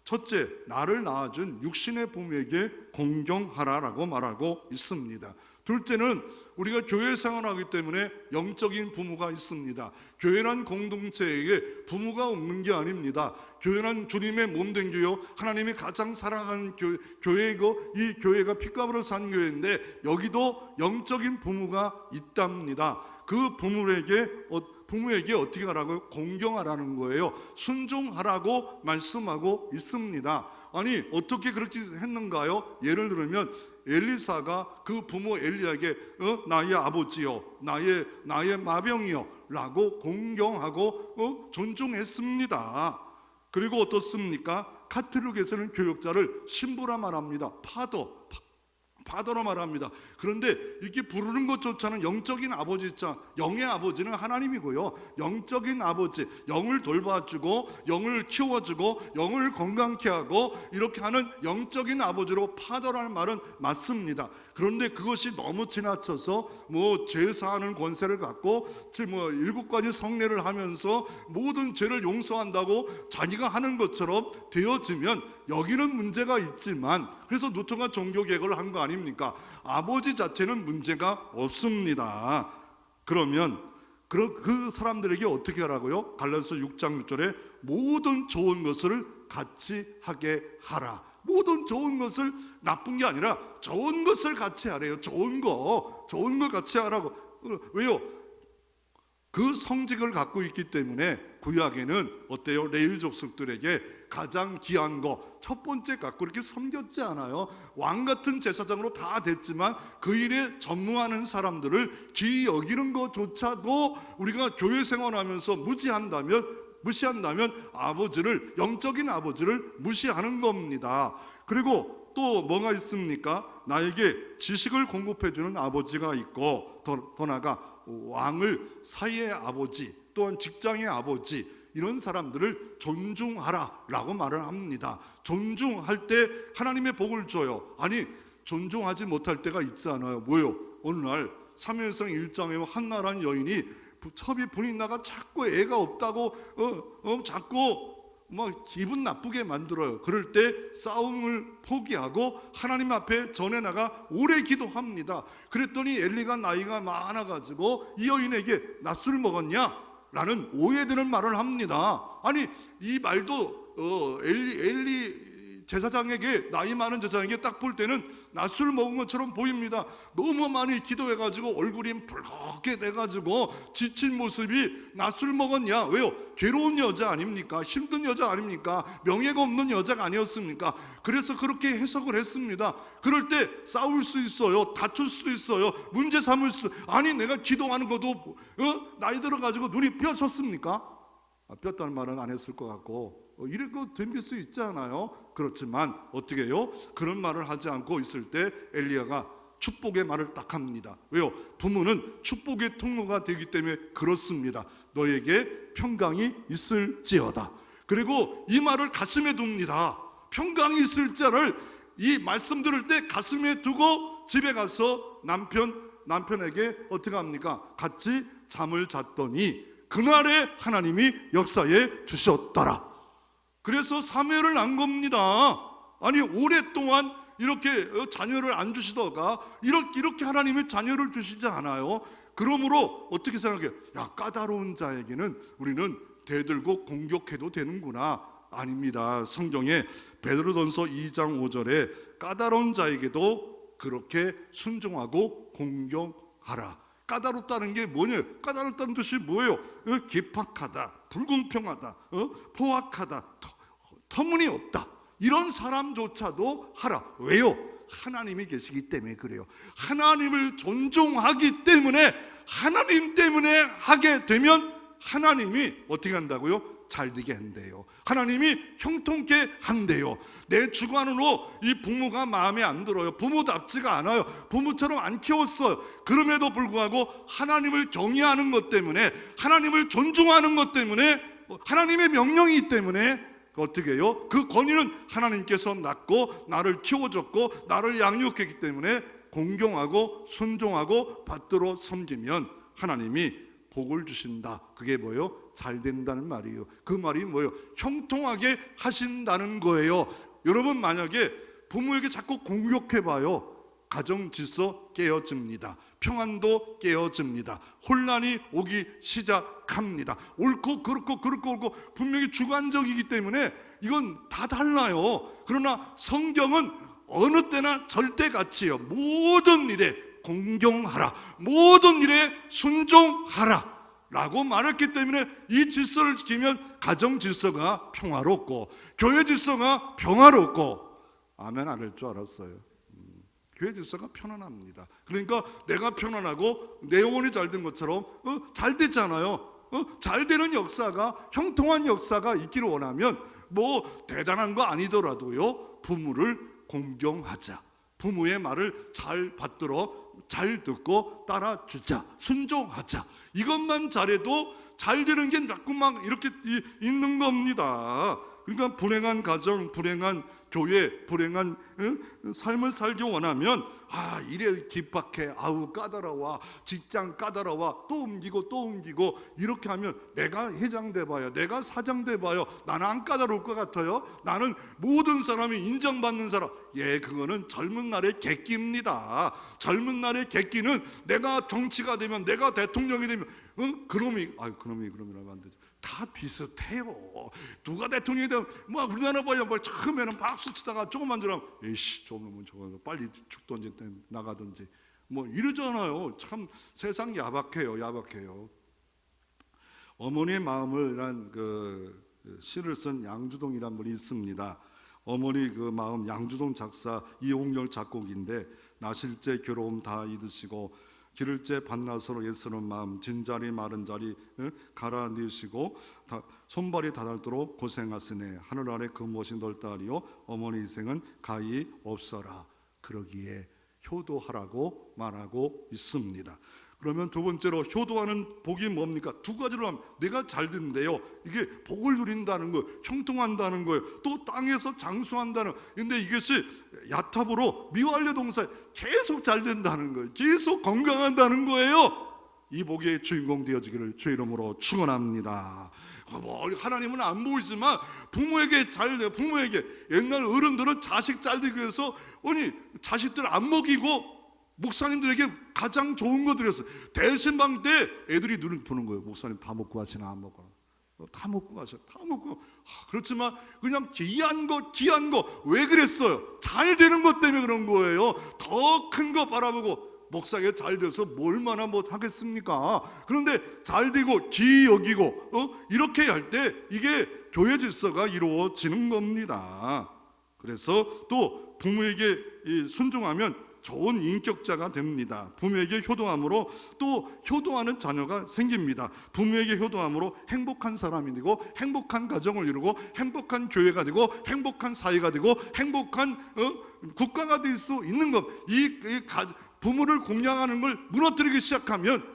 첫째, 나를 낳아준 육신의 부모에게 공경하라라고 말하고 있습니다. 둘째는 우리가 교회 생활하기 때문에 영적인 부모가 있습니다. 교회란 공동체에게 부모가 없는 게 아닙니다. 교회란 주님의 몸된 교회, 하나님이 가장 사랑하는 교회이고 이 교회가 피값으로 산 교회인데 여기도 영적인 부모가 있답니다. 그 부모에게 어떻게 하라고요? 공경하라는 거예요. 순종하라고 말씀하고 있습니다. 아니 어떻게 그렇게 했는가요? 예를 들면 엘리사가 그 부모 엘리야에게 나의 아버지요, 나의 마병이요 라고 공경하고 존중했습니다. 그리고 어떻습니까? 카톨릭에서는 교역자를 신부라 말합니다. 파더로 말합니다. 그런데 이렇게 부르는 것조차는 영적인 아버지 있잖아. 영의 아버지는 하나님이고요. 영적인 아버지, 영을 돌봐주고 영을 키워주고 영을 건강케 하고 이렇게 하는 영적인 아버지로 파더라는 말은 맞습니다. 그런데 그것이 너무 지나쳐서 제사하는 권세를 갖고 7가지 성례를 하면서 모든 죄를 용서한다고 자기가 하는 것처럼 되어지면 여기는 문제가 있지만, 그래서 루터가 종교개혁을 한 거 아닙니까? 아버지 자체는 문제가 없습니다. 그러면 그 사람들에게 어떻게 하라고요? 갈라디아서 6장 6절에 모든 좋은 것을 같이 하게 하라. 모든 좋은 것을, 나쁜 게 아니라 좋은 것을 같이 하래요. 좋은 거 같이 하라고. 왜요? 그 성직을 갖고 있기 때문에 구약에는 어때요? 레위 족속들에게 가장 귀한 거 첫 번째 갖고 이렇게 섬겼지 않아요? 왕 같은 제사장으로 다 됐지만 그 일에 전무하는 사람들을 귀히 여기는 것조차도 우리가 교회 생활하면서 무시한다면 아버지를, 영적인 아버지를 무시하는 겁니다. 그리고 또 뭐가 있습니까? 나에게 지식을 공급해주는 아버지가 있고 더 나아가 왕을 사이의 아버지, 또한 직장의 아버지, 이런 사람들을 존중하라 라고 말을 합니다. 존중할 때 하나님의 복을 줘요. 아니 존중하지 못할 때가 있잖아요. 뭐요? 어느 날 사무엘상 1장에 한나라는 여인이 첩이 분이 나가 자꾸 애가 없다고 자꾸 기분 나쁘게 만들어요. 그럴 때 싸움을 포기하고 하나님 앞에 전에 나가 오래 기도합니다. 그랬더니 엘리가 나이가 많아가지고 이 여인에게 낮술 먹었냐? 라는 오해되는 말을 합니다. 아니 이 말도 엘리 제사장에게, 나이 많은 제사장에게 딱 볼 때는 낮술 먹은 것처럼 보입니다. 너무 많이 기도해가지고 얼굴이 붉게 돼가지고 지친 모습이 낮술 먹었냐? 왜요? 괴로운 여자 아닙니까? 힘든 여자 아닙니까? 명예가 없는 여자가 아니었습니까? 그래서 그렇게 해석을 했습니다. 그럴 때 싸울 수 있어요. 다툴 수도 있어요. 문제 삼을 수. 아니 내가 기도하는 것도 나이 들어가지고 눈이 뼈졌습니까? 뼈다는 말은 안 했을 것 같고 이렇게 덤빌 수 있잖아요. 그렇지만 어떻게 해요? 그런 말을 하지 않고 있을 때 엘리야가 축복의 말을 딱 합니다. 왜요? 부모는 축복의 통로가 되기 때문에 그렇습니다. 너에게 평강이 있을지어다. 그리고 이 말을 가슴에 둡니다. 평강이 있을지를 이 말씀 들을 때 가슴에 두고 집에 가서 남편에게 어떻게 합니까? 같이 잠을 잤더니 그날에 하나님이 역사해 주셨더라. 그래서 사무엘을 낳은 겁니다. 아니 오랫동안 이렇게 자녀를 안 주시다가 이렇게 하나님이 자녀를 주시지 않아요. 그러므로 어떻게 생각해요? 야, 까다로운 자에게는 우리는 대들고 공격해도 되는구나. 아닙니다. 성경에 베드로전서 2장 5절에 까다로운 자에게도 그렇게 순종하고 공경하라. 까다롭다는 게 뭐냐? 까다롭다는 뜻이 뭐예요? 기팍하다, 불공평하다, 포악하다, 터무니없다, 이런 사람조차도 하라. 왜요? 하나님이 계시기 때문에 그래요. 하나님을 존중하기 때문에, 하나님 때문에 하게 되면 하나님이 어떻게 한다고요? 잘 되게 한대요. 하나님이 형통케 한대요. 내 주관으로 이 부모가 마음에 안 들어요. 부모답지가 않아요. 부모처럼 안 키웠어요. 그럼에도 불구하고 하나님을 경외하는 것 때문에, 하나님을 존중하는 것 때문에, 하나님의 명령이기 때문에 어떻게 해요? 그 권위는 하나님께서 낳고 나를 키워줬고 나를 양육했기 때문에 공경하고 순종하고 받들어 섬기면 하나님이 복을 주신다. 그게 뭐예요? 잘 된다는 말이에요. 그 말이 뭐예요? 형통하게 하신다는 거예요. 여러분 만약에 부모에게 자꾸 공격해봐요. 가정 질서 깨어집니다. 평안도 깨어집니다. 혼란이 오기 시작합니다. 옳고 그렇고 분명히 주관적이기 때문에 이건 다 달라요. 그러나 성경은 어느 때나 절대가치예요. 모든 일에 공경하라, 모든 일에 순종하라 라고 말했기 때문에 이 질서를 지키면 가정 질서가 평화롭고 교회 질서가 평화롭고, 아멘 안 할 줄 알았어요. 교회 질서가 편안합니다. 그러니까 내가 편안하고 내 영혼이 잘 된 것처럼 잘 됐잖아요. 잘 되는 역사가, 형통한 역사가 있기를 원하면 뭐 대단한 거 아니더라도요, 부모를 공경하자. 부모의 말을 잘 받들어 잘 듣고 따라주자, 순종하자. 이것만 잘해도 잘 되는 게 자꾸만 이렇게 있는 겁니다. 그러니까 불행한 가정, 불행한 교회, 불행한 삶을 살기 원하면 이래 기박해, 아우 까다로워, 직장 까다로워, 또 옮기고 이렇게 하면 내가 회장 돼봐요, 내가 사장 돼봐요, 나는 안 까다로울 것 같아요? 나는 모든 사람이 인정받는 사람. 그거는 젊은 날의 객기입니다. 젊은 날의 객기는 내가 정치가 되면, 내가 대통령이 되면 그럼이라면 안 되죠. 다 비슷해요. 누가 대통령이 되면 우리나라 봐요. 처음에는 박수 치다가 조금만 지나면 조금만 저거 빨리 죽든지 나가든지 이러잖아요. 참 세상 야박해요. 어머니의 마음을 한 시를 쓴 양주동이란 분이 있습니다. 어머니 그 마음, 양주동 작사, 이홍열 작곡인데, 나실제 괴로움 다 잊으시고 기를째 반나서로 애쓰는 마음, 진자리 마른 자리 갈아 넣으시고 손발이 다닳도록 고생하시네. 하늘 아래 그 무엇이 넓다리요, 어머니 인생은 가히 없어라. 그러기에 효도하라고 말하고 있습니다. 그러면 두 번째로 효도하는 복이 뭡니까? 두 가지로 하면 내가 잘 됐는데요, 이게 복을 누린다는 거, 형통한다는 거예요. 또 땅에서 장수한다는. 근데 이것이 야탑으로 미완료 동사에 계속 잘 된다는 거예요. 계속 건강한다는 거예요. 이 복의 주인공 되어지기를 주 이름으로 축원합니다. 하나님은 안 보이지만 부모에게 옛날 어른들은 자식 잘 되기 위해서 자식들 안 먹이고 목사님들에게 가장 좋은 거 드렸어요. 대신방 때 애들이 눈을 보는 거예요. 목사님 다 먹고 가시나 안 먹고? 다 먹고 가셔. 다 먹고. 그렇지만 그냥 귀한 거 왜 그랬어요? 잘 되는 것 때문에 그런 거예요. 더 큰 거 바라보고 목사가 잘 돼서 얼마나 하겠습니까? 그런데 잘 되고 귀 여기고 이렇게 할 때 이게 교회 질서가 이루어지는 겁니다. 그래서 또 부모에게 순종하면 좋은 인격자가 됩니다. 부모에게 효도함으로 또 효도하는 자녀가 생깁니다. 부모에게 효도함으로 행복한 사람이 되고, 행복한 가정을 이루고, 행복한 교회가 되고, 행복한 사회가 되고, 행복한 국가가 될 수 있는 것. 부모를 공양하는 걸 무너뜨리기 시작하면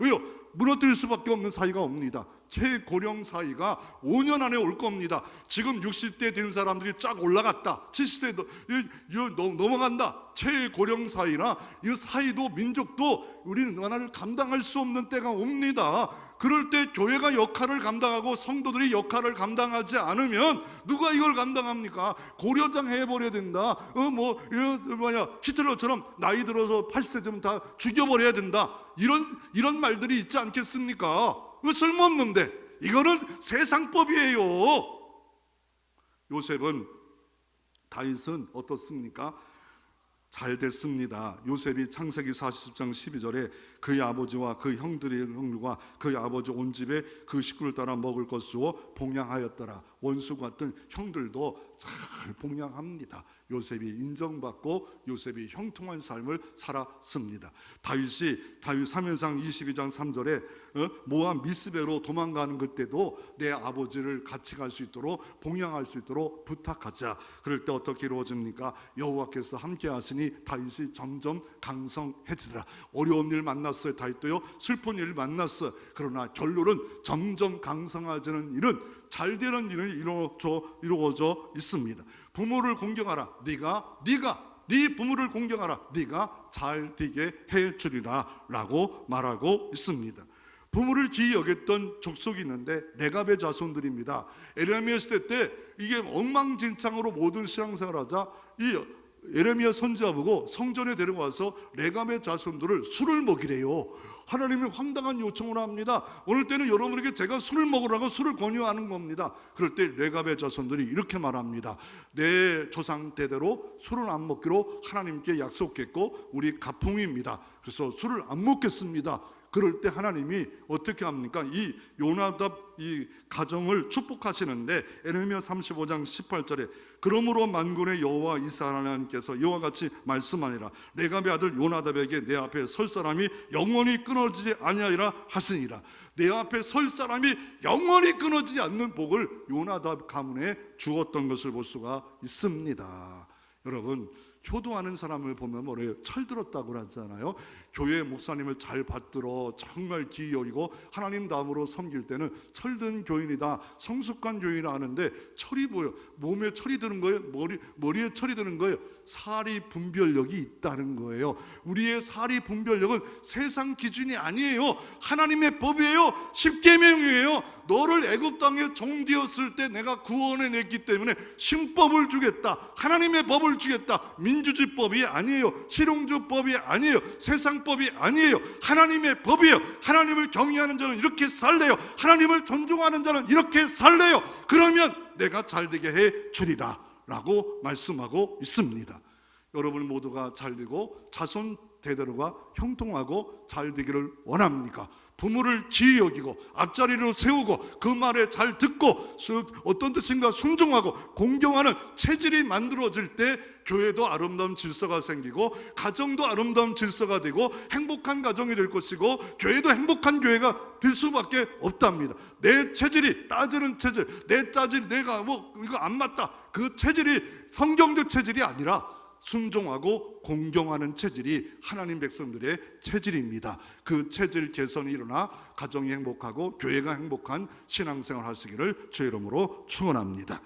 무너뜨릴 수밖에 없는 사이가 옵니다. 최고령 사이가 5년 안에 올 겁니다. 지금 60대 된 사람들이 쫙 올라갔다, 70대 넘어간다. 최고령 사이나 이 사이도 민족도 우리는 하나를 감당할 수 없는 때가 옵니다. 그럴 때 교회가 역할을 감당하고 성도들이 역할을 감당하지 않으면 누가 이걸 감당합니까? 고려장 해버려야 된다. 히틀러처럼 나이 들어서 80세 되면 다 죽여버려야 된다. 이런 말들이 있지 않겠습니까? 쓸모없는데 이거는 세상법이에요. 다윗은 어떻습니까? 잘 됐습니다. 요셉이 창세기 40장 12절에 그의 아버지와 그 형들과 그의 아버지 온 집에 그 식구를 따라 먹을 것 주어 봉양하였더라. 원수 같은 형들도 잘 봉양합니다. 요셉이 인정받고 요셉이 형통한 삶을 살았습니다. 다윗 3회상 22장 3절에 모압 미스베로 도망가는 그때도 내 아버지를 같이 갈 수 있도록 봉양할 수 있도록 부탁하자. 그럴 때 어떻게 이루어집니까? 여호와께서 함께 하시니 다윗이 점점 강성해지더라. 어려운 일 만났어요. 다윗도요. 슬픈 일을 만났어요. 그러나 결론은 점점 강성해지는 일은, 잘 되는 일은 이루어져 있습니다. 부모를 공경하라. 네 부모를 공경하라. 네가 잘 되게 해주리라 라고 말하고 있습니다. 부모를 귀히 여겼던 족속이 있는데 레갑의 자손들입니다. 에레미야 시대 때 이게 엉망진창으로 모든 신앙생활하자 이 예레미야 선지자 보고 성전에 데려와서 레갑의 자손들을 술을 먹이래요. 하나님이 황당한 요청을 합니다. 오늘 때는 여러분에게 제가 술을 먹으라고 술을 권유하는 겁니다. 그럴 때 레갑의 자손들이 이렇게 말합니다. 내 조상 대대로 술을 안 먹기로 하나님께 약속했고 우리 가풍입니다. 그래서 술을 안 먹겠습니다. 그럴 때 하나님이 어떻게 합니까? 이 요나답 이 가정을 축복하시는데 에레미야 35장 18절에 그러므로 만군의 여호와 이스라엘 하나님께서 이와 같이 말씀하니라 레갑의 아들 요나답에게 내 앞에 설 사람이 영원히 끊어지지 아니하리라 하시니라. 내 앞에 설 사람이 영원히 끊어지지 않는 복을 요나답 가문에 주었던 것을 볼 수가 있습니다. 여러분, 효도하는 사람을 보면 뭐래요? 철들었다고 하잖아요. 교회 목사님을 잘 받들어 정말 기이 여기고 하나님 다음으로 섬길 때는 철든 교인이다, 성숙한 교인이라 하는데 철이 뭐예요? 몸에 철이 드는 거예요? 머리에 철이 드는 거예요? 사리 분별력이 있다는 거예요. 우리의 사리 분별력은 세상 기준이 아니에요. 하나님의 법이에요. 십계명이에요. 너를 애굽 땅에 종되었을 때 내가 구원해냈기 때문에 신법을 주겠다, 하나님의 법을 주겠다. 민주주의법이 아니에요. 실용주의법이 아니에요. 세상법이 아니에요. 하나님의 법이에요. 하나님을 경외하는 자는 이렇게 살래요. 하나님을 존중하는 자는 이렇게 살래요. 그러면 내가 잘되게 해 주리라 라고 말씀하고 있습니다. 여러분 모두가 잘되고 자손 대대로가 형통하고 잘되기를 원합니까? 부모를 기이 여기고 앞자리로 세우고 그 말에 잘 듣고 어떤 뜻인가 순종하고 공경하는 체질이 만들어질 때 교회도 아름다운 질서가 생기고 가정도 아름다운 질서가 되고 행복한 가정이 될 것이고 교회도 행복한 교회가 될 수밖에 없답니다. 내 체질이 따지는 체질, 내 체질이 내가 이거 안 맞다, 그 체질이 성경적 체질이 아니라 순종하고 공경하는 체질이 하나님 백성들의 체질입니다. 그 체질 개선이 일어나 가정이 행복하고 교회가 행복한 신앙생활 하시기를 주의 이름으로 축원합니다.